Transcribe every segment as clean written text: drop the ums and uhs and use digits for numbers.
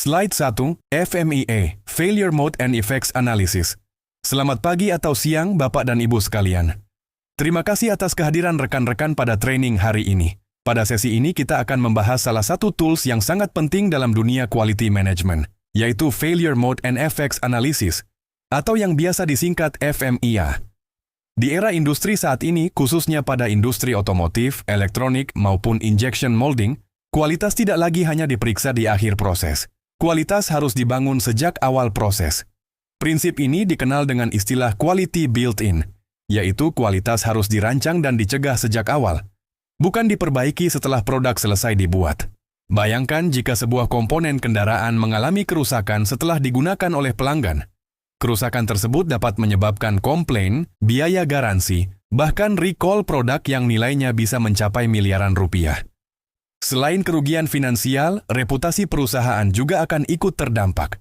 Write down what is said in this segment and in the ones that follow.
Slide 1, FMEA, Failure Mode and Effects Analysis. Selamat pagi atau siang Bapak dan Ibu sekalian. Terima kasih atas kehadiran rekan-rekan pada training hari ini. Pada sesi ini kita akan membahas salah satu tools yang sangat penting dalam dunia quality management, yaitu Failure Mode and Effects Analysis, atau yang biasa disingkat FMEA. Di era industri saat ini, khususnya pada industri otomotif, elektronik, maupun injection molding, kualitas tidak lagi hanya diperiksa di akhir proses. Kualitas harus dibangun sejak awal proses. Prinsip ini dikenal dengan istilah quality built-in, yaitu kualitas harus dirancang dan dicegah sejak awal, bukan diperbaiki setelah produk selesai dibuat. Bayangkan jika sebuah komponen kendaraan mengalami kerusakan setelah digunakan oleh pelanggan. Kerusakan tersebut dapat menyebabkan komplain, biaya garansi, bahkan recall produk yang nilainya bisa mencapai miliaran rupiah. Selain kerugian finansial, reputasi perusahaan juga akan ikut terdampak.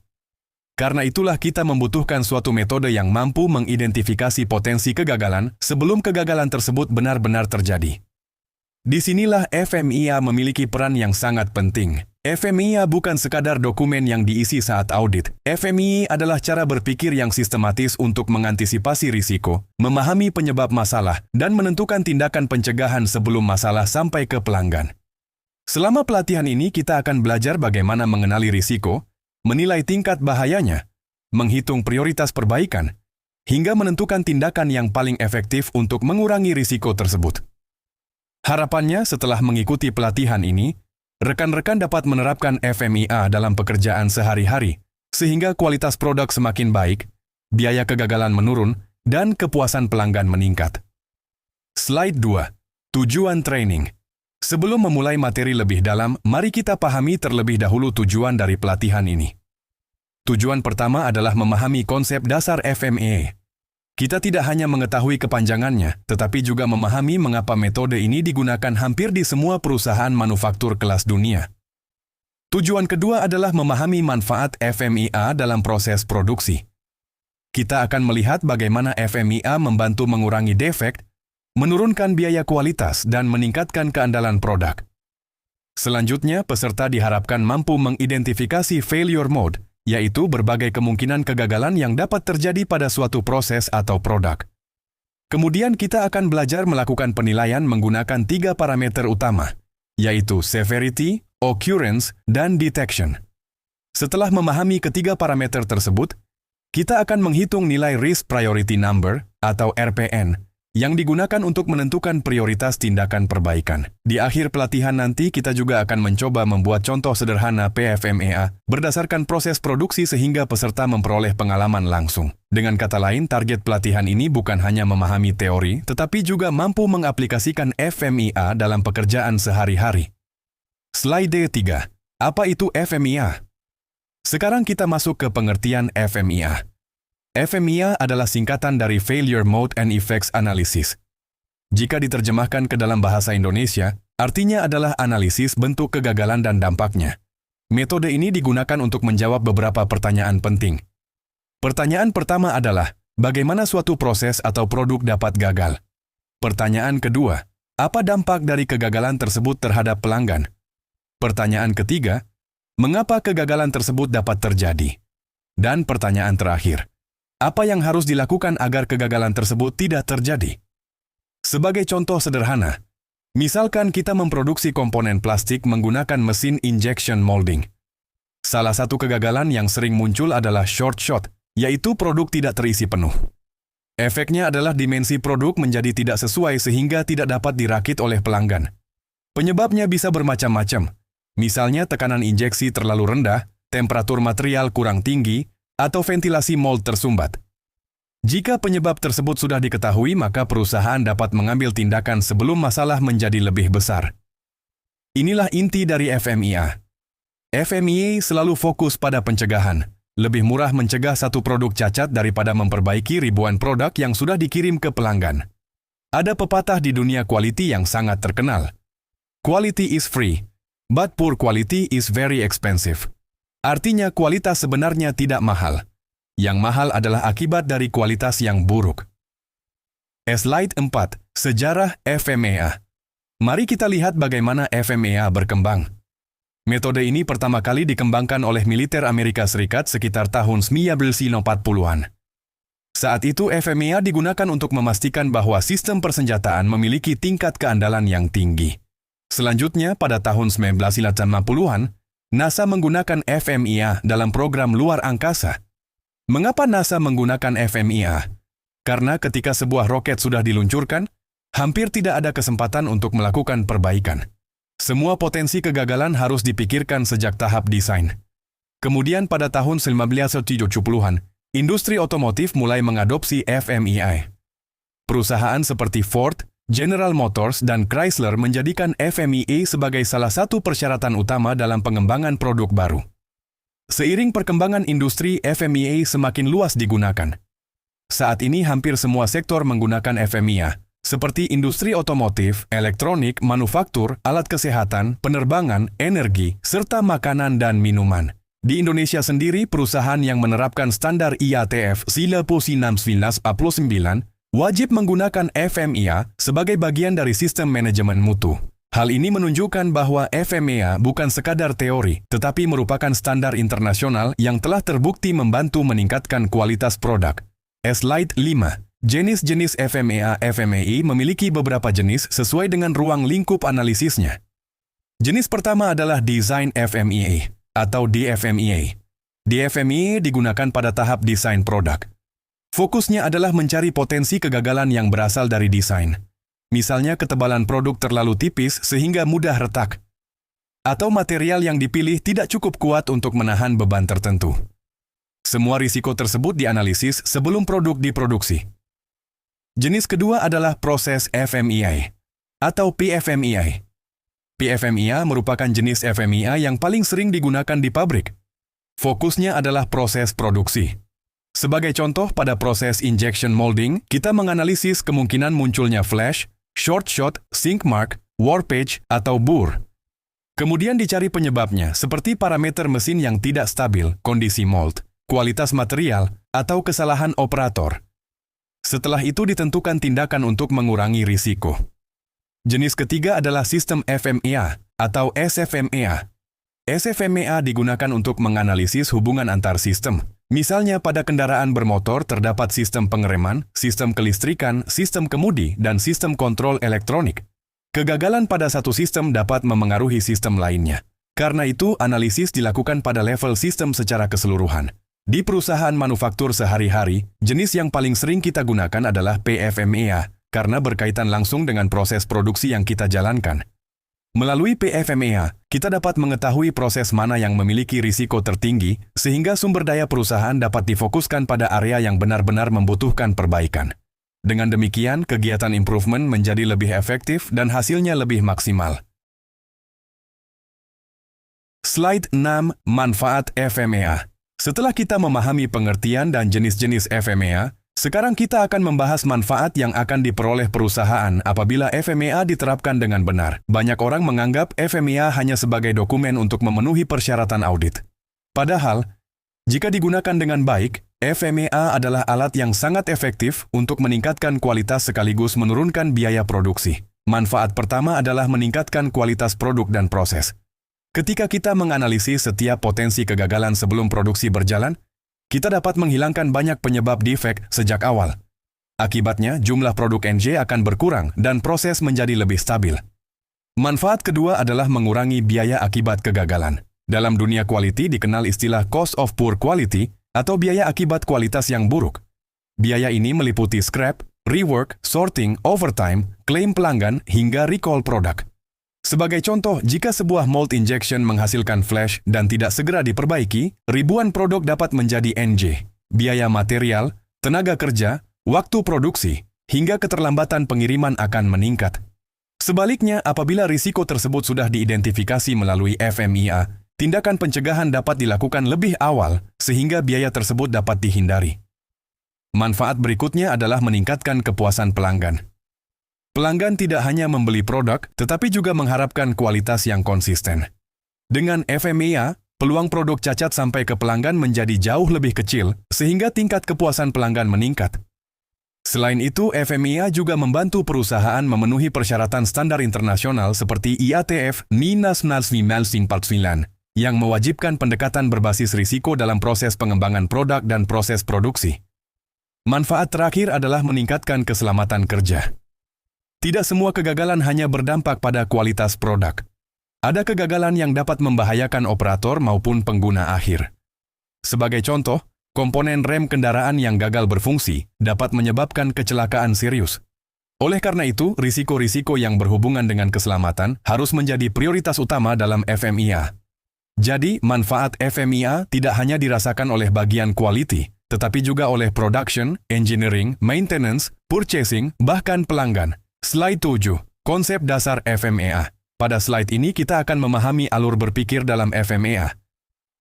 Karena itulah kita membutuhkan suatu metode yang mampu mengidentifikasi potensi kegagalan sebelum kegagalan tersebut benar-benar terjadi. Disinilah FMEA memiliki peran yang sangat penting. FMEA bukan sekadar dokumen yang diisi saat audit. FMEA adalah cara berpikir yang sistematis untuk mengantisipasi risiko, memahami penyebab masalah, dan menentukan tindakan pencegahan sebelum masalah sampai ke pelanggan. Selama pelatihan ini kita akan belajar bagaimana mengenali risiko, menilai tingkat bahayanya, menghitung prioritas perbaikan, hingga menentukan tindakan yang paling efektif untuk mengurangi risiko tersebut. Harapannya setelah mengikuti pelatihan ini, rekan-rekan dapat menerapkan FMEA dalam pekerjaan sehari-hari, sehingga kualitas produk semakin baik, biaya kegagalan menurun, dan kepuasan pelanggan meningkat. Slide 2. Tujuan training. Sebelum memulai materi lebih dalam, mari kita pahami terlebih dahulu tujuan dari pelatihan ini. Tujuan pertama adalah memahami konsep dasar FMEA. Kita tidak hanya mengetahui kepanjangannya, tetapi juga memahami mengapa metode ini digunakan hampir di semua perusahaan manufaktur kelas dunia. Tujuan kedua adalah memahami manfaat FMEA dalam proses produksi. Kita akan melihat bagaimana FMEA membantu mengurangi defek, menurunkan biaya kualitas, dan meningkatkan keandalan produk. Selanjutnya, peserta diharapkan mampu mengidentifikasi failure mode, yaitu berbagai kemungkinan kegagalan yang dapat terjadi pada suatu proses atau produk. Kemudian kita akan belajar melakukan penilaian menggunakan 3 parameter utama, yaitu severity, occurrence, dan detection. Setelah memahami ketiga parameter tersebut, kita akan menghitung nilai risk priority number atau RPN, yang digunakan untuk menentukan prioritas tindakan perbaikan. Di akhir pelatihan nanti kita juga akan mencoba membuat contoh sederhana PFMEA berdasarkan proses produksi sehingga peserta memperoleh pengalaman langsung. Dengan kata lain, target pelatihan ini bukan hanya memahami teori, tetapi juga mampu mengaplikasikan FMEA dalam pekerjaan sehari-hari. Slide 3. Apa itu FMEA? Sekarang kita masuk ke pengertian FMEA. FMEA adalah singkatan dari Failure Mode and Effects Analysis. Jika diterjemahkan ke dalam bahasa Indonesia, artinya adalah analisis bentuk kegagalan dan dampaknya. Metode ini digunakan untuk menjawab beberapa pertanyaan penting. Pertanyaan pertama adalah, bagaimana suatu proses atau produk dapat gagal? Pertanyaan kedua, apa dampak dari kegagalan tersebut terhadap pelanggan? Pertanyaan ketiga, mengapa kegagalan tersebut dapat terjadi? Dan pertanyaan terakhir, apa yang harus dilakukan agar kegagalan tersebut tidak terjadi? Sebagai contoh sederhana, misalkan kita memproduksi komponen plastik menggunakan mesin injection molding. Salah satu kegagalan yang sering muncul adalah short shot, yaitu produk tidak terisi penuh. Efeknya adalah dimensi produk menjadi tidak sesuai sehingga tidak dapat dirakit oleh pelanggan. Penyebabnya bisa bermacam-macam, misalnya tekanan injeksi terlalu rendah, temperatur material kurang tinggi, atau ventilasi mold tersumbat. Jika penyebab tersebut sudah diketahui, maka perusahaan dapat mengambil tindakan sebelum masalah menjadi lebih besar. Inilah inti dari FMEA. FMEA selalu fokus pada pencegahan. Lebih murah mencegah satu produk cacat daripada memperbaiki ribuan produk yang sudah dikirim ke pelanggan. Ada pepatah di dunia quality yang sangat terkenal. Quality is free, but poor quality is very expensive. Artinya kualitas sebenarnya tidak mahal. Yang mahal adalah akibat dari kualitas yang buruk. Slide 4. Sejarah FMEA. Mari kita lihat bagaimana FMEA berkembang. Metode ini pertama kali dikembangkan oleh militer Amerika Serikat sekitar tahun 1940-an. Saat itu FMEA digunakan untuk memastikan bahwa sistem persenjataan memiliki tingkat keandalan yang tinggi. Selanjutnya, pada tahun 1950-an, NASA menggunakan FMEA dalam program luar angkasa. Mengapa NASA menggunakan FMEA? Karena ketika sebuah roket sudah diluncurkan, hampir tidak ada kesempatan untuk melakukan perbaikan. Semua potensi kegagalan harus dipikirkan sejak tahap desain. Kemudian pada tahun 1970-an, industri otomotif mulai mengadopsi FMEA. Perusahaan seperti Ford, General Motors, dan Chrysler menjadikan FMEA sebagai salah satu persyaratan utama dalam pengembangan produk baru. Seiring perkembangan industri, FMEA semakin luas digunakan. Saat ini hampir semua sektor menggunakan FMEA, seperti industri otomotif, elektronik, manufaktur, alat kesehatan, penerbangan, energi, serta makanan dan minuman. Di Indonesia sendiri, perusahaan yang menerapkan standar IATF 1949 wajib menggunakan FMEA sebagai bagian dari sistem manajemen mutu. Hal ini menunjukkan bahwa FMEA bukan sekadar teori, tetapi merupakan standar internasional yang telah terbukti membantu meningkatkan kualitas produk. Slide 5. Jenis-jenis FMEA memiliki beberapa jenis sesuai dengan ruang lingkup analisisnya. Jenis pertama adalah Design FMEA atau DFMEA. DFMEA digunakan pada tahap desain produk. Fokusnya adalah mencari potensi kegagalan yang berasal dari desain. Misalnya ketebalan produk terlalu tipis sehingga mudah retak. Atau material yang dipilih tidak cukup kuat untuk menahan beban tertentu. Semua risiko tersebut dianalisis sebelum produk diproduksi. Jenis kedua adalah proses FMEA atau PFMEA. PFMEA merupakan jenis FMEA yang paling sering digunakan di pabrik. Fokusnya adalah proses produksi. Sebagai contoh, pada proses injection molding, kita menganalisis kemungkinan munculnya flash, short shot, sink mark, warpage, atau bur. Kemudian dicari penyebabnya, seperti parameter mesin yang tidak stabil, kondisi mold, kualitas material, atau kesalahan operator. Setelah itu ditentukan tindakan untuk mengurangi risiko. Jenis ketiga adalah sistem FMEA atau SFMEA. SFMEA digunakan untuk menganalisis hubungan antar sistem. Misalnya pada kendaraan bermotor terdapat sistem pengereman, sistem kelistrikan, sistem kemudi, dan sistem kontrol elektronik. Kegagalan pada satu sistem dapat memengaruhi sistem lainnya. Karena itu, analisis dilakukan pada level sistem secara keseluruhan. Di perusahaan manufaktur sehari-hari, jenis yang paling sering kita gunakan adalah PFMEA, karena berkaitan langsung dengan proses produksi yang kita jalankan. Melalui PFMEA, kita dapat mengetahui proses mana yang memiliki risiko tertinggi, sehingga sumber daya perusahaan dapat difokuskan pada area yang benar-benar membutuhkan perbaikan. Dengan demikian, kegiatan improvement menjadi lebih efektif dan hasilnya lebih maksimal. Slide 6. Manfaat FMEA. Setelah kita memahami pengertian dan jenis-jenis FMEA, sekarang kita akan membahas manfaat yang akan diperoleh perusahaan apabila FMEA diterapkan dengan benar. Banyak orang menganggap FMEA hanya sebagai dokumen untuk memenuhi persyaratan audit. Padahal, jika digunakan dengan baik, FMEA adalah alat yang sangat efektif untuk meningkatkan kualitas sekaligus menurunkan biaya produksi. Manfaat pertama adalah meningkatkan kualitas produk dan proses. Ketika kita menganalisis setiap potensi kegagalan sebelum produksi berjalan, kita dapat menghilangkan banyak penyebab defek sejak awal. Akibatnya, jumlah produk NJ akan berkurang dan proses menjadi lebih stabil. Manfaat kedua adalah mengurangi biaya akibat kegagalan. Dalam dunia quality dikenal istilah cost of poor quality atau biaya akibat kualitas yang buruk. Biaya ini meliputi scrap, rework, sorting, overtime, klaim pelanggan, hingga recall produk. Sebagai contoh, jika sebuah mold injection menghasilkan flash dan tidak segera diperbaiki, ribuan produk dapat menjadi NJ. Biaya material, tenaga kerja, waktu produksi, hingga keterlambatan pengiriman akan meningkat. Sebaliknya, apabila risiko tersebut sudah diidentifikasi melalui FMEA, tindakan pencegahan dapat dilakukan lebih awal sehingga biaya tersebut dapat dihindari. Manfaat berikutnya adalah meningkatkan kepuasan pelanggan. Pelanggan tidak hanya membeli produk, tetapi juga mengharapkan kualitas yang konsisten. Dengan FMEA, peluang produk cacat sampai ke pelanggan menjadi jauh lebih kecil, sehingga tingkat kepuasan pelanggan meningkat. Selain itu, FMEA juga membantu perusahaan memenuhi persyaratan standar internasional seperti IATF NINAS 1949 yang mewajibkan pendekatan berbasis risiko dalam proses pengembangan produk dan proses produksi. Manfaat terakhir adalah meningkatkan keselamatan kerja. Tidak semua kegagalan hanya berdampak pada kualitas produk. Ada kegagalan yang dapat membahayakan operator maupun pengguna akhir. Sebagai contoh, komponen rem kendaraan yang gagal berfungsi dapat menyebabkan kecelakaan serius. Oleh karena itu, risiko-risiko yang berhubungan dengan keselamatan harus menjadi prioritas utama dalam FMEA. Jadi, manfaat FMEA tidak hanya dirasakan oleh bagian quality, tetapi juga oleh production, engineering, maintenance, purchasing, bahkan pelanggan. Slide 7. Konsep dasar FMEA. Pada slide ini kita akan memahami alur berpikir dalam FMEA.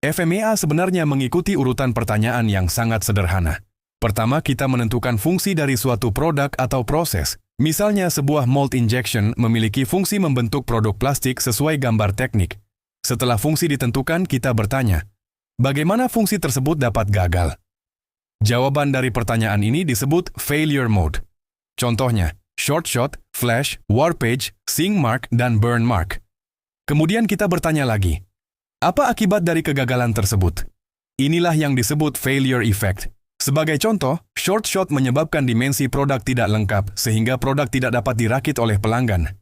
FMEA sebenarnya mengikuti urutan pertanyaan yang sangat sederhana. Pertama, kita menentukan fungsi dari suatu produk atau proses. Misalnya, sebuah mold injection memiliki fungsi membentuk produk plastik sesuai gambar teknik. Setelah fungsi ditentukan, kita bertanya, bagaimana fungsi tersebut dapat gagal? Jawaban dari pertanyaan ini disebut failure mode. Contohnya, short shot, flash, warpage, sink mark, dan burn mark. Kemudian kita bertanya lagi, apa akibat dari kegagalan tersebut? Inilah yang disebut failure effect. Sebagai contoh, short shot menyebabkan dimensi produk tidak lengkap sehingga produk tidak dapat dirakit oleh pelanggan.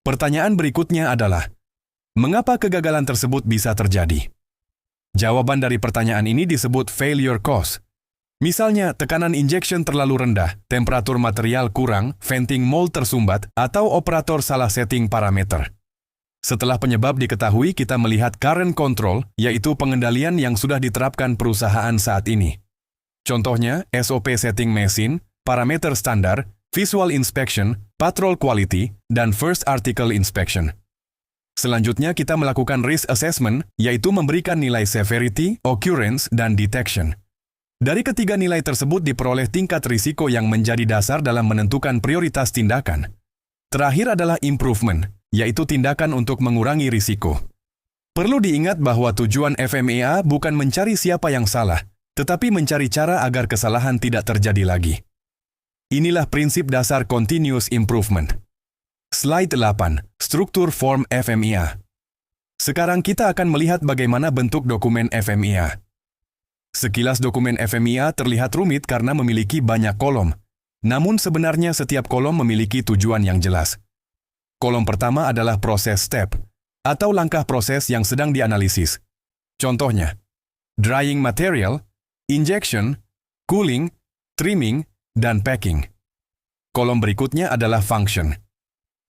Pertanyaan berikutnya adalah, mengapa kegagalan tersebut bisa terjadi? Jawaban dari pertanyaan ini disebut failure cause. Misalnya, tekanan injection terlalu rendah, temperatur material kurang, venting mold tersumbat, atau operator salah setting parameter. Setelah penyebab diketahui, kita melihat current control, yaitu pengendalian yang sudah diterapkan perusahaan saat ini. Contohnya, SOP setting mesin, parameter standar, visual inspection, patrol quality, dan first article inspection. Selanjutnya, kita melakukan risk assessment, yaitu memberikan nilai severity, occurrence, dan detection. Dari ketiga nilai tersebut diperoleh tingkat risiko yang menjadi dasar dalam menentukan prioritas tindakan. Terakhir adalah improvement, yaitu tindakan untuk mengurangi risiko. Perlu diingat bahwa tujuan FMEA bukan mencari siapa yang salah, tetapi mencari cara agar kesalahan tidak terjadi lagi. Inilah prinsip dasar continuous improvement. Slide 8. Struktur form FMEA. Sekarang kita akan melihat bagaimana bentuk dokumen FMEA. Sekilas dokumen FMEA terlihat rumit karena memiliki banyak kolom. Namun sebenarnya setiap kolom memiliki tujuan yang jelas. Kolom pertama adalah proses step, atau langkah proses yang sedang dianalisis. Contohnya, drying material, injection, cooling, trimming, dan packing. Kolom berikutnya adalah function.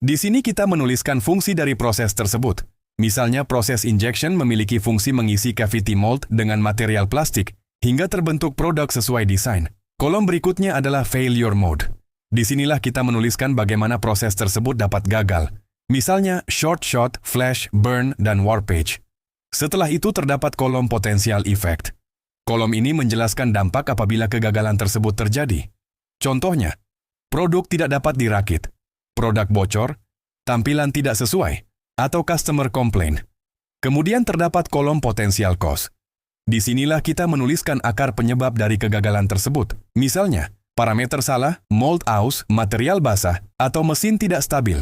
Di sini kita menuliskan fungsi dari proses tersebut. Misalnya proses injection memiliki fungsi mengisi cavity mold dengan material plastik hingga terbentuk produk sesuai desain. Kolom berikutnya adalah failure mode. Disinilah kita menuliskan bagaimana proses tersebut dapat gagal. Misalnya short shot, flash, burn, dan warpage. Setelah itu terdapat kolom potential effect. Kolom ini menjelaskan dampak apabila kegagalan tersebut terjadi. Contohnya, produk tidak dapat dirakit, produk bocor, tampilan tidak sesuai, atau customer complaint. Kemudian terdapat kolom potential cost. Disinilah kita menuliskan akar penyebab dari kegagalan tersebut. Misalnya, parameter salah, mold aus, material basah, atau mesin tidak stabil.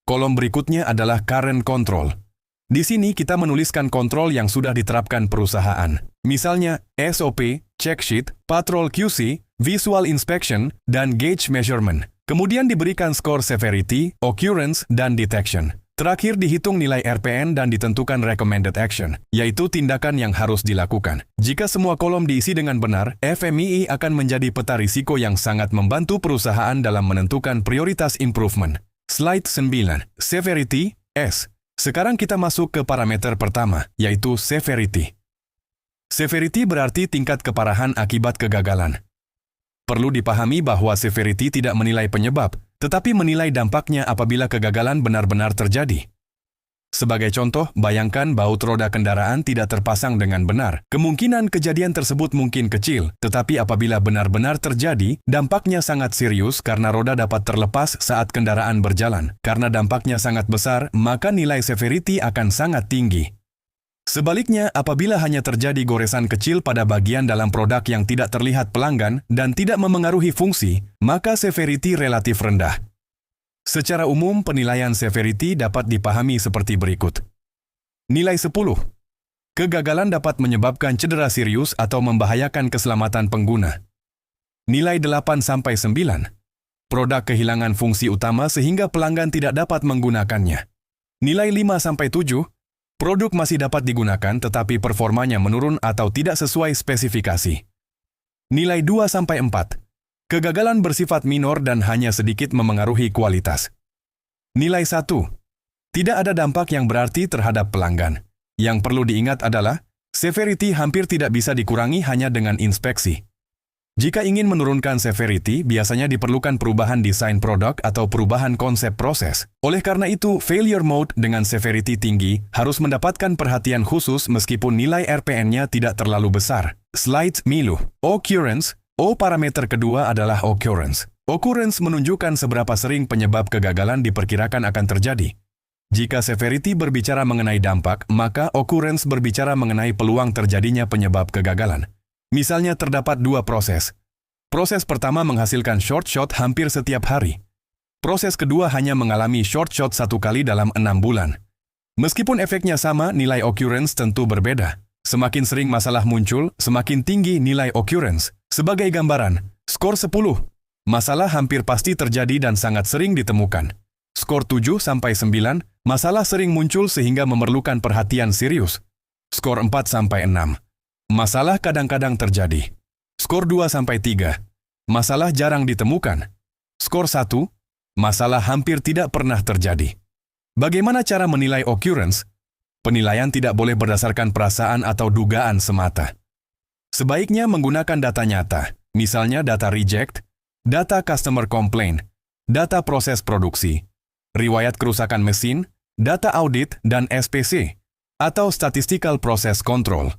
Kolom berikutnya adalah current control. Di sini kita menuliskan kontrol yang sudah diterapkan perusahaan. Misalnya, SOP, check sheet, patrol QC, visual inspection, dan gauge measurement. Kemudian diberikan skor severity, occurrence, dan detection. Terakhir dihitung nilai RPN dan ditentukan recommended action, yaitu tindakan yang harus dilakukan. Jika semua kolom diisi dengan benar, FMEA akan menjadi peta risiko yang sangat membantu perusahaan dalam menentukan prioritas improvement. Slide 9. Severity, S. Sekarang kita masuk ke parameter pertama, yaitu severity. Severity berarti tingkat keparahan akibat kegagalan. Perlu dipahami bahwa severity tidak menilai penyebab, tetapi menilai dampaknya apabila kegagalan benar-benar terjadi. Sebagai contoh, bayangkan baut roda kendaraan tidak terpasang dengan benar. Kemungkinan kejadian tersebut mungkin kecil, tetapi apabila benar-benar terjadi, dampaknya sangat serius karena roda dapat terlepas saat kendaraan berjalan. Karena dampaknya sangat besar, maka nilai severity akan sangat tinggi. Sebaliknya, apabila hanya terjadi goresan kecil pada bagian dalam produk yang tidak terlihat pelanggan dan tidak memengaruhi fungsi, maka severity relatif rendah. Secara umum, penilaian severity dapat dipahami seperti berikut. Nilai 10. Kegagalan dapat menyebabkan cedera serius atau membahayakan keselamatan pengguna. Nilai 8-9. Produk kehilangan fungsi utama sehingga pelanggan tidak dapat menggunakannya. Nilai 5-7. Produk masih dapat digunakan tetapi performanya menurun atau tidak sesuai spesifikasi. Nilai 2-4. Kegagalan bersifat minor dan hanya sedikit memengaruhi kualitas. Nilai 1. Tidak ada dampak yang berarti terhadap pelanggan. Yang perlu diingat adalah, severity hampir tidak bisa dikurangi hanya dengan inspeksi. Jika ingin menurunkan severity, biasanya diperlukan perubahan desain produk atau perubahan konsep proses. Oleh karena itu, failure mode dengan severity tinggi harus mendapatkan perhatian khusus meskipun nilai RPN-nya tidak terlalu besar. Slide milu. Occurrence. Parameter kedua adalah occurrence. Occurrence menunjukkan seberapa sering penyebab kegagalan diperkirakan akan terjadi. Jika severity berbicara mengenai dampak, maka occurrence berbicara mengenai peluang terjadinya penyebab kegagalan. Misalnya terdapat 2 proses. Proses pertama menghasilkan short shot hampir setiap hari. Proses kedua hanya mengalami short shot 1 kali dalam 6 bulan. Meskipun efeknya sama, nilai occurrence tentu berbeda. Semakin sering masalah muncul, semakin tinggi nilai occurrence. Sebagai gambaran, skor 10. Masalah hampir pasti terjadi dan sangat sering ditemukan. Skor 7-9, masalah sering muncul sehingga memerlukan perhatian serius. Skor 4-6, masalah kadang-kadang terjadi. Skor 2-3, masalah jarang ditemukan. Skor 1, masalah hampir tidak pernah terjadi. Bagaimana cara menilai occurrence? Penilaian tidak boleh berdasarkan perasaan atau dugaan semata. Sebaiknya menggunakan data nyata, misalnya data reject, data customer complaint, data proses produksi, riwayat kerusakan mesin, data audit, dan SPC, atau Statistical Process Control.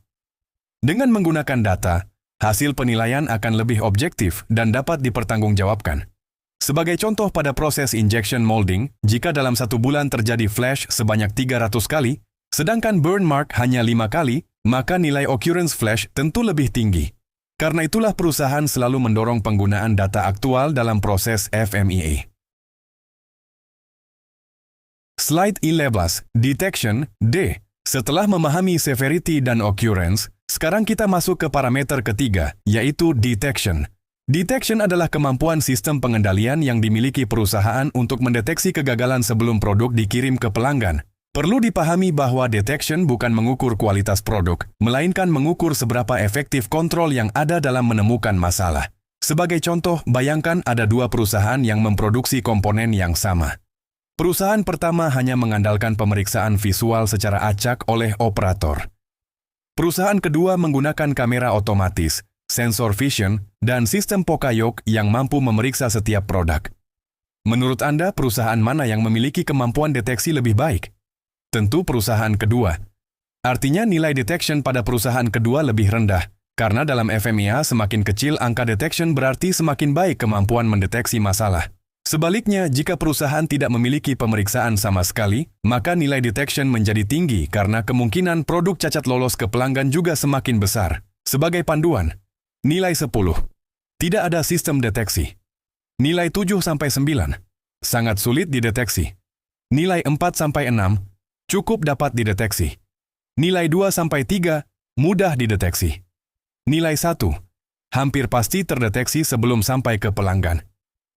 Dengan menggunakan data, hasil penilaian akan lebih objektif dan dapat dipertanggungjawabkan. Sebagai contoh pada proses injection molding, jika dalam 1 bulan terjadi flash sebanyak 300 kali, sedangkan burn mark hanya 5 kali, maka nilai occurrence flash tentu lebih tinggi. Karena itulah perusahaan selalu mendorong penggunaan data aktual dalam proses FMEA. Slide 11, Detection, D. Setelah memahami severity dan occurrence, sekarang kita masuk ke parameter ketiga, yaitu Detection. Detection adalah kemampuan sistem pengendalian yang dimiliki perusahaan untuk mendeteksi kegagalan sebelum produk dikirim ke pelanggan. Perlu dipahami bahwa detection bukan mengukur kualitas produk, melainkan mengukur seberapa efektif kontrol yang ada dalam menemukan masalah. Sebagai contoh, bayangkan ada 2 perusahaan yang memproduksi komponen yang sama. Perusahaan pertama hanya mengandalkan pemeriksaan visual secara acak oleh operator. Perusahaan kedua menggunakan kamera otomatis, sensor vision, dan sistem Pokayok yang mampu memeriksa setiap produk. Menurut Anda, perusahaan mana yang memiliki kemampuan deteksi lebih baik? Tentu perusahaan kedua. Artinya nilai detection pada perusahaan kedua lebih rendah, karena dalam FMEA semakin kecil angka detection berarti semakin baik kemampuan mendeteksi masalah. Sebaliknya, jika perusahaan tidak memiliki pemeriksaan sama sekali, maka nilai detection menjadi tinggi karena kemungkinan produk cacat lolos ke pelanggan juga semakin besar. Sebagai panduan, nilai 10. Tidak ada sistem deteksi. Nilai 7-9. Sangat sulit dideteksi. Nilai 4-6. Cukup dapat dideteksi. Nilai 2-3, mudah dideteksi. Nilai 1, hampir pasti terdeteksi sebelum sampai ke pelanggan.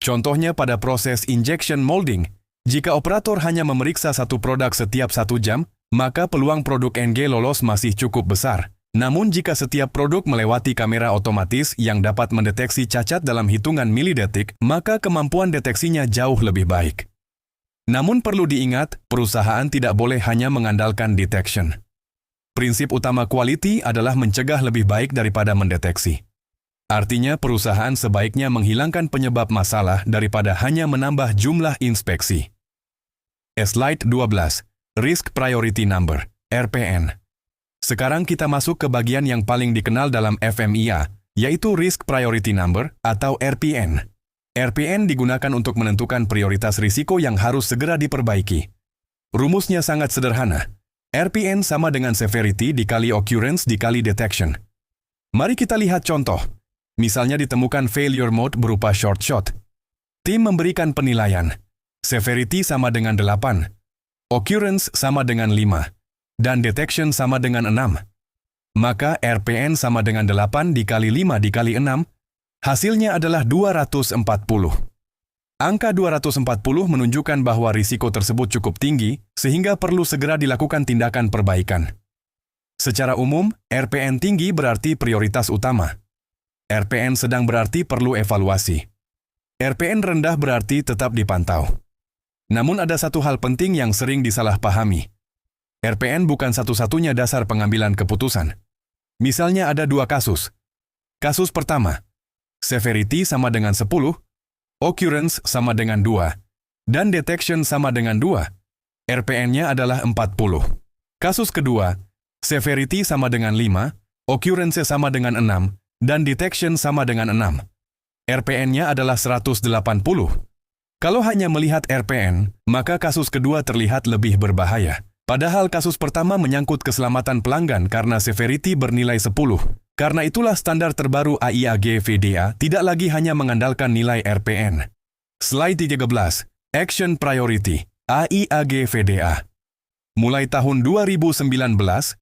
Contohnya pada proses injection molding, jika operator hanya memeriksa 1 produk setiap 1 jam, maka peluang produk NG lolos masih cukup besar. Namun jika setiap produk melewati kamera otomatis yang dapat mendeteksi cacat dalam hitungan milidetik, maka kemampuan deteksinya jauh lebih baik. Namun perlu diingat, perusahaan tidak boleh hanya mengandalkan detection. Prinsip utama quality adalah mencegah lebih baik daripada mendeteksi. Artinya perusahaan sebaiknya menghilangkan penyebab masalah daripada hanya menambah jumlah inspeksi. Slide 12, Risk Priority Number, RPN. Sekarang kita masuk ke bagian yang paling dikenal dalam FMEA, yaitu Risk Priority Number atau RPN. RPN digunakan untuk menentukan prioritas risiko yang harus segera diperbaiki. Rumusnya sangat sederhana. RPN sama dengan severity dikali occurrence dikali detection. Mari kita lihat contoh. Misalnya ditemukan failure mode berupa short shot. Tim memberikan penilaian. Severity sama dengan 8. Occurrence sama dengan 5. Dan detection sama dengan 6. Maka RPN sama dengan 8 dikali 5 dikali 6. Hasilnya adalah 240. Angka 240 menunjukkan bahwa risiko tersebut cukup tinggi, sehingga perlu segera dilakukan tindakan perbaikan. Secara umum, RPN tinggi berarti prioritas utama. RPN sedang berarti perlu evaluasi. RPN rendah berarti tetap dipantau. Namun ada satu hal penting yang sering disalahpahami. RPN bukan satu-satunya dasar pengambilan keputusan. Misalnya ada 2 kasus. Kasus pertama, severity sama dengan 10, occurrence sama dengan 2, dan detection sama dengan 2. RPN-nya adalah 40. Kasus kedua, severity sama dengan 5, occurrence sama dengan 6, dan detection sama dengan 6. RPN-nya adalah 180. Kalau hanya melihat RPN, maka kasus kedua terlihat lebih berbahaya. Padahal kasus pertama menyangkut keselamatan pelanggan karena severity bernilai 10. Karena itulah standar terbaru AIAG-VDA tidak lagi hanya mengandalkan nilai RPN. Slide 13. Action Priority, AIAG-VDA. Mulai tahun 2019,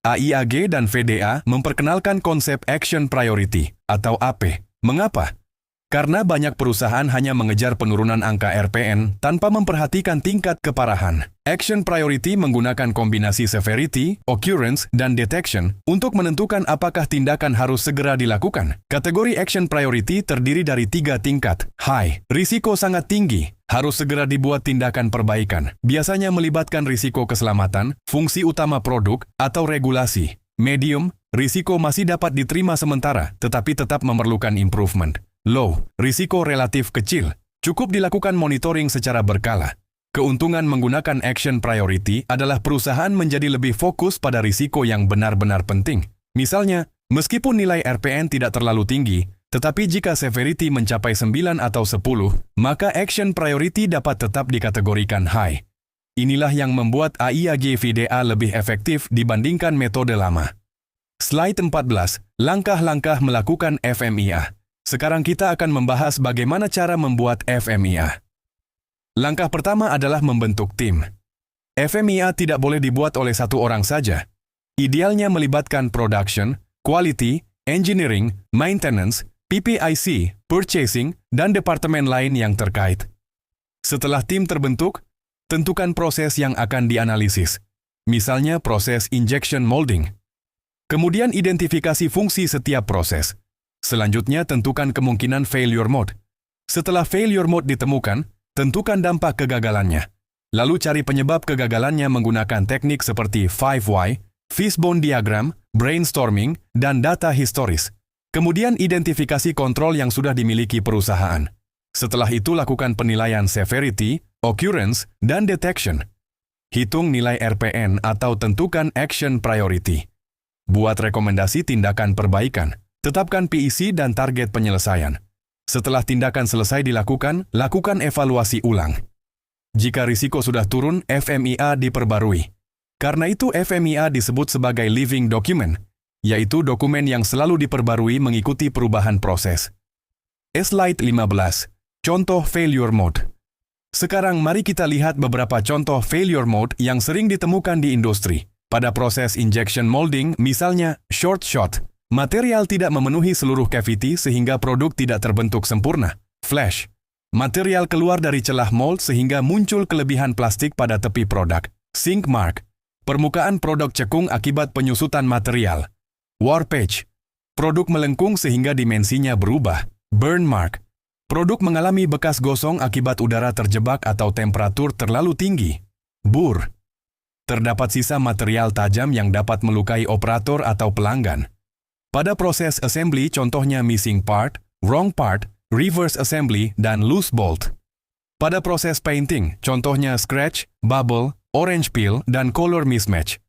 AIAG dan VDA memperkenalkan konsep Action Priority atau AP. Mengapa? Karena banyak perusahaan hanya mengejar penurunan angka RPN tanpa memperhatikan tingkat keparahan. Action Priority menggunakan kombinasi severity, occurrence, dan detection untuk menentukan apakah tindakan harus segera dilakukan. Kategori Action Priority terdiri dari 3 tingkat. High, risiko sangat tinggi, harus segera dibuat tindakan perbaikan. Biasanya melibatkan risiko keselamatan, fungsi utama produk, atau regulasi. Medium, risiko masih dapat diterima sementara, tetapi tetap memerlukan improvement. Low, risiko relatif kecil, cukup dilakukan monitoring secara berkala. Keuntungan menggunakan Action Priority adalah perusahaan menjadi lebih fokus pada risiko yang benar-benar penting. Misalnya, meskipun nilai RPN tidak terlalu tinggi, tetapi jika severity mencapai 9 atau 10, maka Action Priority dapat tetap dikategorikan high. Inilah yang membuat AIAG-VDA lebih efektif dibandingkan metode lama. Slide 14, langkah-langkah melakukan FMIA. Sekarang kita akan membahas bagaimana cara membuat FMIA. Langkah pertama adalah membentuk tim. FMIA tidak boleh dibuat oleh satu orang saja. Idealnya melibatkan production, quality, engineering, maintenance, PPIC, purchasing, dan departemen lain yang terkait. Setelah tim terbentuk, tentukan proses yang akan dianalisis. Misalnya proses injection molding. Kemudian identifikasi fungsi setiap proses. Selanjutnya, tentukan kemungkinan failure mode. Setelah failure mode ditemukan, tentukan dampak kegagalannya. Lalu cari penyebab kegagalannya menggunakan teknik seperti 5 Why, fishbone diagram, brainstorming, dan data historis. Kemudian identifikasi kontrol yang sudah dimiliki perusahaan. Setelah itu lakukan penilaian severity, occurrence, dan detection. Hitung nilai RPN atau tentukan action priority. Buat rekomendasi tindakan perbaikan. Tetapkan PIC dan target penyelesaian. Setelah tindakan selesai dilakukan, lakukan evaluasi ulang. Jika risiko sudah turun, FMIA diperbarui. Karena itu FMIA disebut sebagai living document, yaitu dokumen yang selalu diperbarui mengikuti perubahan proses. Slide 15. Contoh failure mode. Sekarang mari kita lihat beberapa contoh failure mode yang sering ditemukan di industri. Pada proses injection molding, misalnya short shot. Material tidak memenuhi seluruh cavity sehingga produk tidak terbentuk sempurna. Flash. Material keluar dari celah mold sehingga muncul kelebihan plastik pada tepi produk. Sink mark. Permukaan produk cekung akibat penyusutan material. Warpage. Produk melengkung sehingga dimensinya berubah. Burn mark. Produk mengalami bekas gosong akibat udara terjebak atau temperatur terlalu tinggi. Burr. Terdapat sisa material tajam yang dapat melukai operator atau pelanggan. Pada proses assembly, contohnya missing part, wrong part, reverse assembly, dan loose bolt. Pada proses painting, contohnya scratch, bubble, orange peel, dan color mismatch.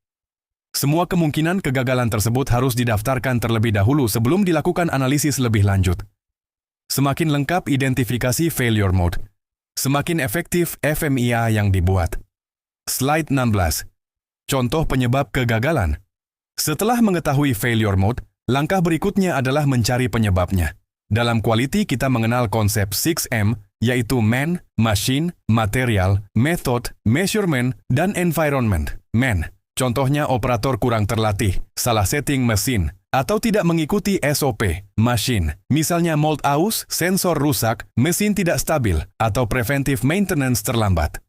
Semua kemungkinan kegagalan tersebut harus didaftarkan terlebih dahulu sebelum dilakukan analisis lebih lanjut. Semakin lengkap identifikasi failure mode, semakin efektif FMIA yang dibuat. Slide 16. Contoh penyebab kegagalan. Setelah mengetahui failure mode, langkah berikutnya adalah mencari penyebabnya. Dalam quality kita mengenal konsep 6M, yaitu man, machine, material, method, measurement, dan environment. Man, contohnya operator kurang terlatih, salah setting mesin, atau tidak mengikuti SOP. Machine, misalnya mold aus, sensor rusak, mesin tidak stabil, atau preventive maintenance terlambat.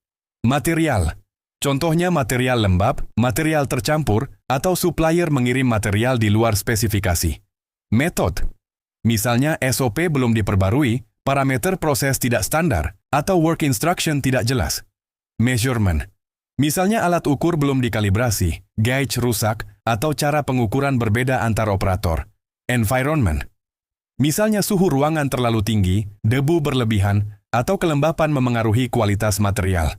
Material, contohnya material lembab, material tercampur, atau supplier mengirim material di luar spesifikasi. Method, misalnya SOP belum diperbarui, parameter proses tidak standar, atau work instruction tidak jelas. Measurement, misalnya alat ukur belum dikalibrasi, gauge rusak, atau cara pengukuran berbeda antar operator. Environment, misalnya suhu ruangan terlalu tinggi, debu berlebihan, atau kelembapan memengaruhi kualitas material.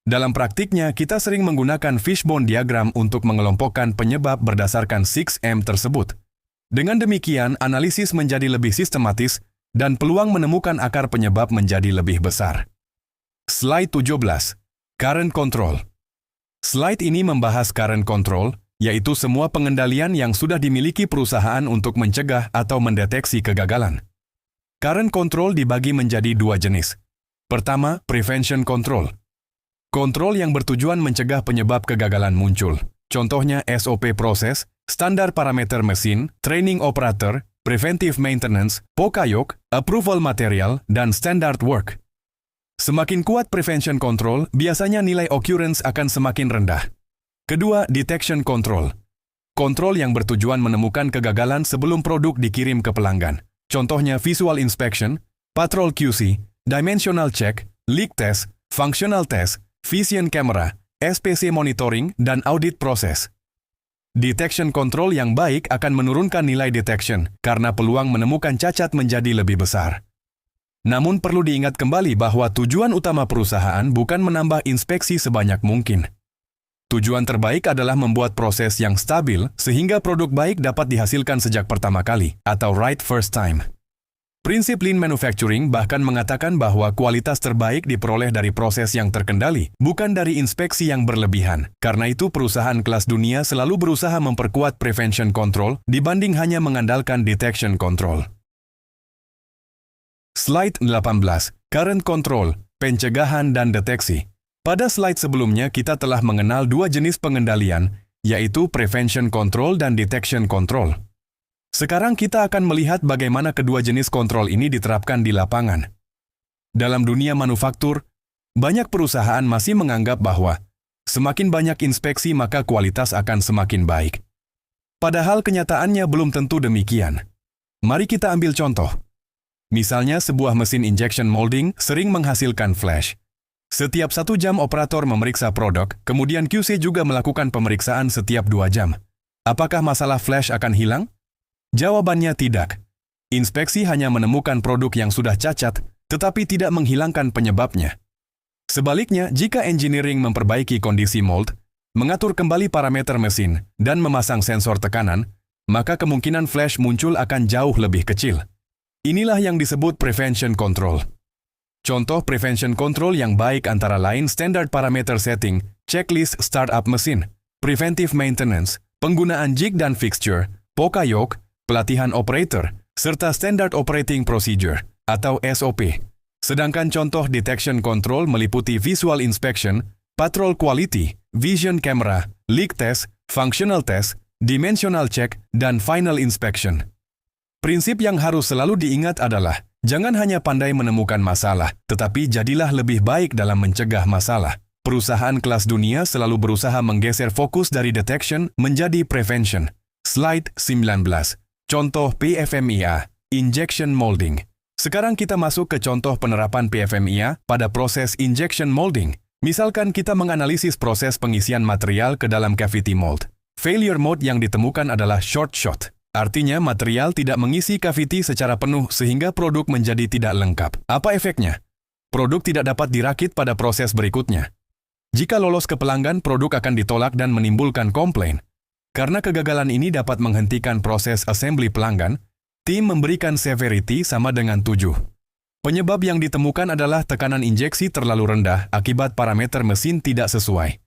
Dalam praktiknya, kita sering menggunakan fishbone diagram untuk mengelompokkan penyebab berdasarkan 6M tersebut. Dengan demikian, analisis menjadi lebih sistematis dan peluang menemukan akar penyebab menjadi lebih besar. Slide 17. Current Control. Slide ini membahas current control, yaitu semua pengendalian yang sudah dimiliki perusahaan untuk mencegah atau mendeteksi kegagalan. Current control dibagi menjadi dua jenis. Pertama, prevention control. Kontrol yang bertujuan mencegah penyebab kegagalan muncul. Contohnya SOP proses, standar parameter mesin, training operator, preventive maintenance, POCAYOK, approval material, dan standard work. Semakin kuat prevention control, biasanya nilai occurrence akan semakin rendah. Kedua, detection control. Kontrol yang bertujuan menemukan kegagalan sebelum produk dikirim ke pelanggan. Contohnya visual inspection, patrol QC, dimensional check, leak test, functional test, vision camera, SPC monitoring, dan audit proses. Detection control yang baik akan menurunkan nilai detection karena peluang menemukan cacat menjadi lebih besar. Namun perlu diingat kembali bahwa tujuan utama perusahaan bukan menambah inspeksi sebanyak mungkin. Tujuan terbaik adalah membuat proses yang stabil sehingga produk baik dapat dihasilkan sejak pertama kali atau right first time. Prinsip Lean Manufacturing bahkan mengatakan bahwa kualitas terbaik diperoleh dari proses yang terkendali, bukan dari inspeksi yang berlebihan. Karena itu perusahaan kelas dunia selalu berusaha memperkuat prevention control dibanding hanya mengandalkan detection control. Slide 18. Current Control, pencegahan dan deteksi. Pada slide sebelumnya kita telah mengenal dua jenis pengendalian, yaitu prevention control dan detection control. Sekarang kita akan melihat bagaimana kedua jenis kontrol ini diterapkan di lapangan. Dalam dunia manufaktur, banyak perusahaan masih menganggap bahwa semakin banyak inspeksi maka kualitas akan semakin baik. Padahal kenyataannya belum tentu demikian. Mari kita ambil contoh. Misalnya sebuah mesin injection molding sering menghasilkan flash. Setiap 1 jam operator memeriksa produk, kemudian QC juga melakukan pemeriksaan setiap 2 jam. Apakah masalah flash akan hilang? Jawabannya tidak. Inspeksi hanya menemukan produk yang sudah cacat, tetapi tidak menghilangkan penyebabnya. Sebaliknya, jika engineering memperbaiki kondisi mold, mengatur kembali parameter mesin, dan memasang sensor tekanan, maka kemungkinan flash muncul akan jauh lebih kecil. Inilah yang disebut prevention control. Contoh prevention control yang baik antara lain standard parameter setting, checklist startup mesin, preventive maintenance, penggunaan jig dan fixture, POCAYOK, pelatihan operator, serta Standard Operating Procedure atau SOP. Sedangkan contoh detection control meliputi visual inspection, patrol quality, vision camera, leak test, functional test, dimensional check, dan final inspection. Prinsip yang harus selalu diingat adalah, jangan hanya pandai menemukan masalah, tetapi jadilah lebih baik dalam mencegah masalah. Perusahaan kelas dunia selalu berusaha menggeser fokus dari detection menjadi prevention. Slide 19. Contoh PFMIA, Injection Molding. Sekarang kita masuk ke contoh penerapan PFMIA pada proses injection molding. Misalkan kita menganalisis proses pengisian material ke dalam cavity mold. Failure mode yang ditemukan adalah short shot. Artinya material tidak mengisi cavity secara penuh sehingga produk menjadi tidak lengkap. Apa efeknya? Produk tidak dapat dirakit pada proses berikutnya. Jika lolos ke pelanggan, produk akan ditolak dan menimbulkan komplain. Karena kegagalan ini dapat menghentikan proses assembly pelanggan, tim memberikan severity sama dengan 7. Penyebab yang ditemukan adalah tekanan injeksi terlalu rendah akibat parameter mesin tidak sesuai.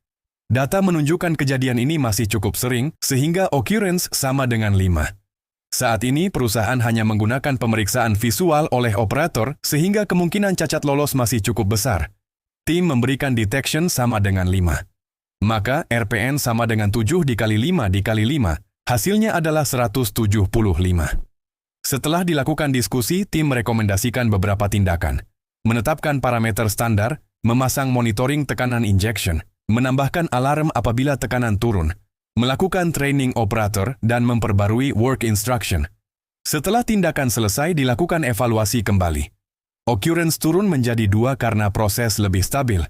Data menunjukkan kejadian ini masih cukup sering, sehingga occurrence sama dengan 5. Saat ini, perusahaan hanya menggunakan pemeriksaan visual oleh operator, sehingga kemungkinan cacat lolos masih cukup besar. Tim memberikan detection sama dengan 5. Maka, RPN sama dengan 7 dikali 5 dikali 5, hasilnya adalah 175. Setelah dilakukan diskusi, tim merekomendasikan beberapa tindakan. Menetapkan parameter standar, memasang monitoring tekanan injection, menambahkan alarm apabila tekanan turun, melakukan training operator, dan memperbarui work instruction. Setelah tindakan selesai, dilakukan evaluasi kembali. Occurrence turun menjadi 2 karena proses lebih stabil.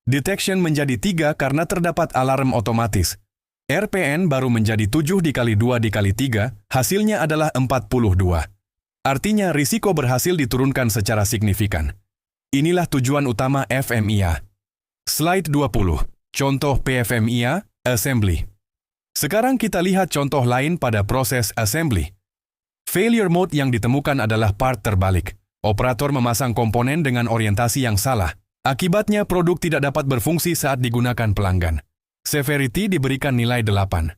Detection menjadi 3 karena terdapat alarm otomatis. RPN baru menjadi 7 dikali 2 dikali 3, hasilnya adalah 42. Artinya risiko berhasil diturunkan secara signifikan. Inilah tujuan utama FMEA. Slide 20. Contoh PFMEA, Assembly. Sekarang kita lihat contoh lain pada proses assembly. Failure mode yang ditemukan adalah part terbalik. Operator memasang komponen dengan orientasi yang salah. Akibatnya produk tidak dapat berfungsi saat digunakan pelanggan. Severity diberikan nilai 8.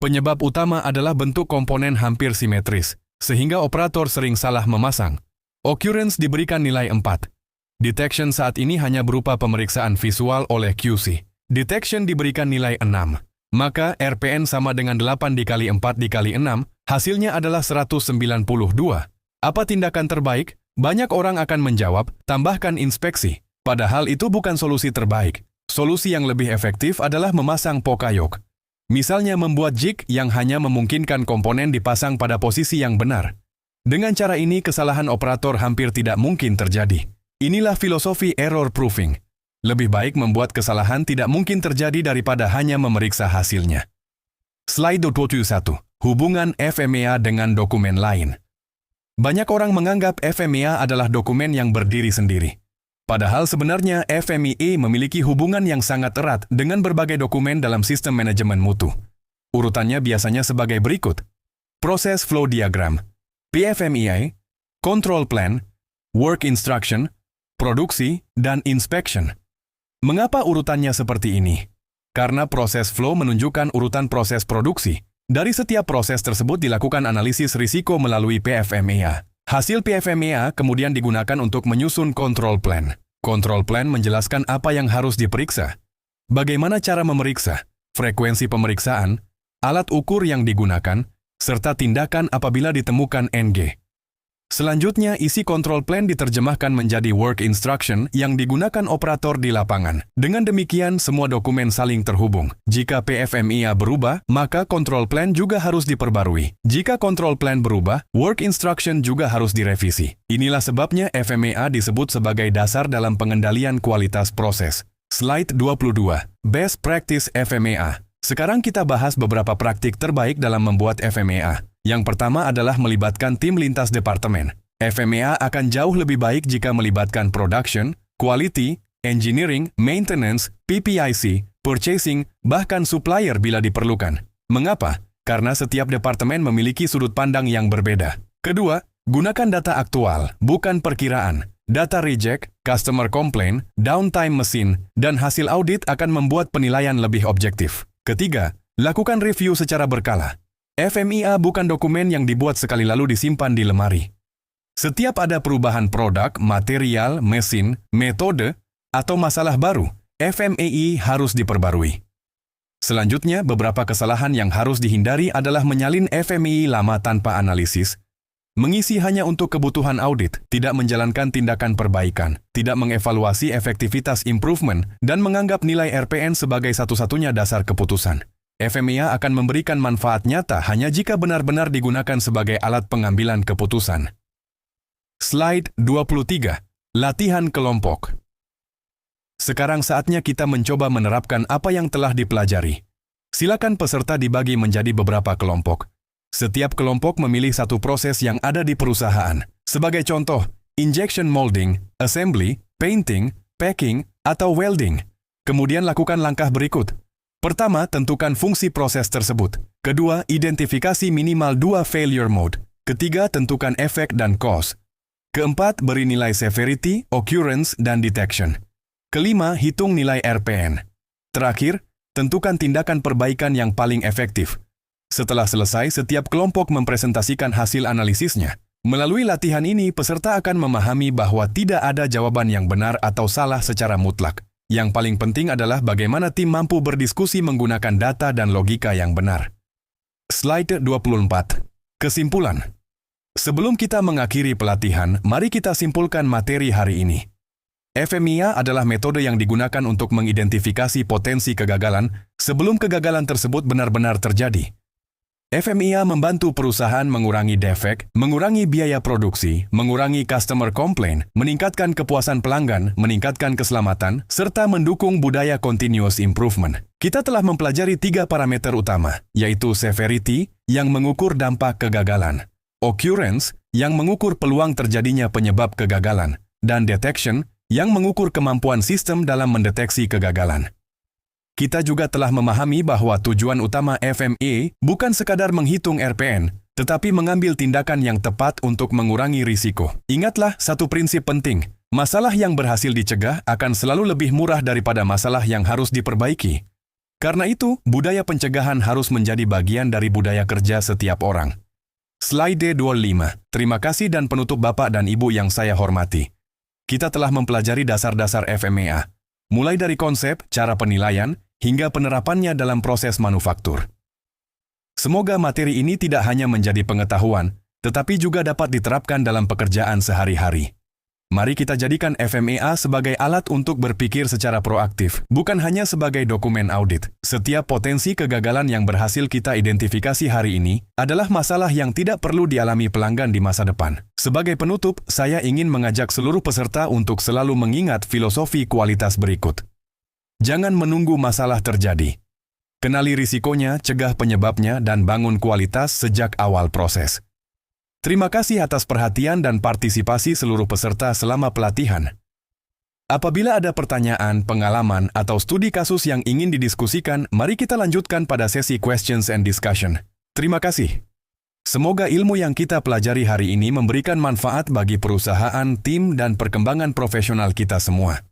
Penyebab utama adalah bentuk komponen hampir simetris, sehingga operator sering salah memasang. Occurrence diberikan nilai 4. Detection saat ini hanya berupa pemeriksaan visual oleh QC. Detection diberikan nilai 6. Maka RPN sama dengan 8 dikali 4 dikali 6, hasilnya adalah 192. Apa tindakan terbaik? Banyak orang akan menjawab, tambahkan inspeksi. Padahal itu bukan solusi terbaik. Solusi yang lebih efektif adalah memasang pokayok. Misalnya membuat jig yang hanya memungkinkan komponen dipasang pada posisi yang benar. Dengan cara ini, kesalahan operator hampir tidak mungkin terjadi. Inilah filosofi error proofing. Lebih baik membuat kesalahan tidak mungkin terjadi daripada hanya memeriksa hasilnya. Slide 21. Hubungan FMEA dengan dokumen lain. Banyak orang menganggap FMEA adalah dokumen yang berdiri sendiri. Padahal sebenarnya FMEA memiliki hubungan yang sangat erat dengan berbagai dokumen dalam sistem manajemen mutu. Urutannya biasanya sebagai berikut. Proses flow diagram, PFMEA, control plan, work instruction, produksi, dan inspection. Mengapa urutannya seperti ini? Karena proses flow menunjukkan urutan proses produksi. Dari setiap proses tersebut dilakukan analisis risiko melalui PFMEA. Hasil PFMEA kemudian digunakan untuk menyusun control plan. Control plan menjelaskan apa yang harus diperiksa, bagaimana cara memeriksa, frekuensi pemeriksaan, alat ukur yang digunakan, serta tindakan apabila ditemukan NG. Selanjutnya, isi control plan diterjemahkan menjadi work instruction yang digunakan operator di lapangan. Dengan demikian, semua dokumen saling terhubung. Jika PFMEA berubah, maka control plan juga harus diperbarui. Jika control plan berubah, work instruction juga harus direvisi. Inilah sebabnya FMEA disebut sebagai dasar dalam pengendalian kualitas proses. Slide 22. Best Practice FMEA. Sekarang kita bahas beberapa praktik terbaik dalam membuat FMEA. Yang pertama adalah melibatkan tim lintas departemen. FMEA akan jauh lebih baik jika melibatkan production, quality, engineering, maintenance, PPIC, purchasing, bahkan supplier bila diperlukan. Mengapa? Karena setiap departemen memiliki sudut pandang yang berbeda. Kedua, gunakan data aktual, bukan perkiraan. Data reject, customer complaint, downtime mesin, dan hasil audit akan membuat penilaian lebih objektif. Ketiga, lakukan review secara berkala. FMEA bukan dokumen yang dibuat sekali lalu disimpan di lemari. Setiap ada perubahan produk, material, mesin, metode, atau masalah baru, FMEA harus diperbarui. Selanjutnya, beberapa kesalahan yang harus dihindari adalah menyalin FMEA lama tanpa analisis, mengisi hanya untuk kebutuhan audit, tidak menjalankan tindakan perbaikan, tidak mengevaluasi efektivitas improvement, dan menganggap nilai RPN sebagai satu-satunya dasar keputusan. FMEA akan memberikan manfaat nyata hanya jika benar-benar digunakan sebagai alat pengambilan keputusan. Slide 23. Latihan kelompok. Sekarang saatnya kita mencoba menerapkan apa yang telah dipelajari. Silakan peserta dibagi menjadi beberapa kelompok. Setiap kelompok memilih satu proses yang ada di perusahaan. Sebagai contoh, injection molding, assembly, painting, packing, atau welding. Kemudian lakukan langkah berikut. Pertama, tentukan fungsi proses tersebut. Kedua, identifikasi minimal 2 failure mode. Ketiga, tentukan efek dan cause. Keempat, beri nilai severity, occurrence, dan detection. Kelima, hitung nilai RPN. Terakhir, Tentukan tindakan perbaikan yang paling efektif. Setelah selesai, setiap kelompok mempresentasikan hasil analisisnya. Melalui latihan ini, peserta akan memahami bahwa tidak ada jawaban yang benar atau salah secara mutlak. Yang paling penting adalah bagaimana tim mampu berdiskusi menggunakan data dan logika yang benar. Slide 24. Kesimpulan. Sebelum kita mengakhiri pelatihan, mari kita simpulkan materi hari ini. FMEA adalah metode yang digunakan untuk mengidentifikasi potensi kegagalan sebelum kegagalan tersebut benar-benar terjadi. FMEA membantu perusahaan mengurangi defek, mengurangi biaya produksi, mengurangi customer complaint, meningkatkan kepuasan pelanggan, meningkatkan keselamatan, serta mendukung budaya continuous improvement. Kita telah mempelajari 3 parameter utama, yaitu severity, yang mengukur dampak kegagalan, occurrence, yang mengukur peluang terjadinya penyebab kegagalan, dan detection, yang mengukur kemampuan sistem dalam mendeteksi kegagalan. Kita juga telah memahami bahwa tujuan utama FMEA bukan sekadar menghitung RPN, tetapi mengambil tindakan yang tepat untuk mengurangi risiko. Ingatlah satu prinsip penting, masalah yang berhasil dicegah akan selalu lebih murah daripada masalah yang harus diperbaiki. Karena itu, budaya pencegahan harus menjadi bagian dari budaya kerja setiap orang. Slide 25. Terima kasih dan penutup Bapak dan Ibu yang saya hormati. Kita telah mempelajari dasar-dasar FMEA, mulai dari konsep, cara penilaian, hingga penerapannya dalam proses manufaktur. Semoga materi ini tidak hanya menjadi pengetahuan, tetapi juga dapat diterapkan dalam pekerjaan sehari-hari. Mari kita jadikan FMEA sebagai alat untuk berpikir secara proaktif, bukan hanya sebagai dokumen audit. Setiap potensi kegagalan yang berhasil kita identifikasi hari ini adalah masalah yang tidak perlu dialami pelanggan di masa depan. Sebagai penutup, saya ingin mengajak seluruh peserta untuk selalu mengingat filosofi kualitas berikut. Jangan menunggu masalah terjadi. Kenali risikonya, cegah penyebabnya, dan bangun kualitas sejak awal proses. Terima kasih atas perhatian dan partisipasi seluruh peserta selama pelatihan. Apabila ada pertanyaan, pengalaman, atau studi kasus yang ingin didiskusikan, mari kita lanjutkan pada sesi questions and discussion. Terima kasih. Semoga ilmu yang kita pelajari hari ini memberikan manfaat bagi perusahaan, tim, dan perkembangan profesional kita semua.